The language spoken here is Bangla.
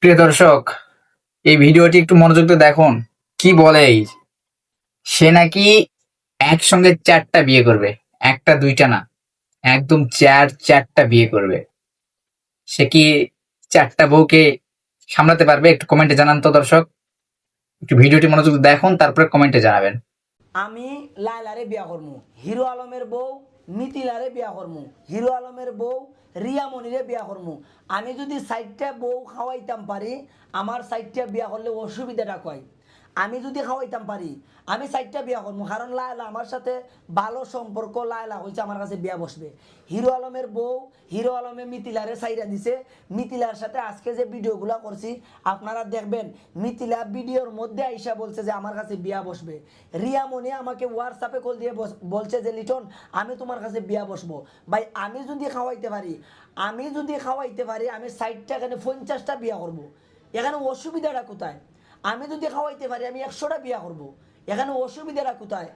প্রিয় দর্শক, এই ভিডিওটি একটু মনোযোগ দিয়ে দেখুন। কি বলে সে নাকি একসঙ্গে 4টা বিয়ে করবে। একটা দুইটা না, একদম চারটা বিয়ে করবে। সে কি 4টা বউকে সামলাতে পারবে? একটু কমেন্টে জানান তো দর্শক। একটু ভিডিওটি মনোযোগ দিয়ে দেখুন, তারপরে কমেন্টে জানাবেন। আমি লায়লারে বিয়া করমু, হিরো আলমের বউ মিথিলারে বিয়া করমু, হিরো আলমের বউ রিয়ামণিরে বিয়া করমু। আমি যদি 4টা বউ খাওয়াইতাম পারি, আমার 4টা বিয়া করলে অসুবিধাটা কয়? আমি যদি খাওয়াইতাম পারি আমি 4টা বিয়া করবো, কারণ লায়লা আমার সাথে ভালো সম্পর্ক। লায়লা হয়েছে আমার কাছে বিয়া বসবে। হিরো আলমের বউ হিরো আলমে মিথিলারে সাইরা দিছে। মিথিলার সাথে আজকে যে ভিডিওগুলো করছি আপনারা দেখবেন, মিথিলা ভিডিওর মধ্যে আইসা বলছে যে আমার কাছে বিয়া বসবে। রিয়ামণি আমাকে হোয়াটসঅ্যাপে কল দিয়ে বলছে যে লিটন, আমি তোমার কাছে বিয়া বসবো। ভাই আমি যদি খাওয়াইতে পারি আমি 60টা এখানে 50টা বিয়া করবো। এখানে অসুবিধাটা কোথায়? আমি যদি খাওয়াইতে পারি আমি 100টা বিয়া করব। এখানে অসুবিধাটা কোথায়?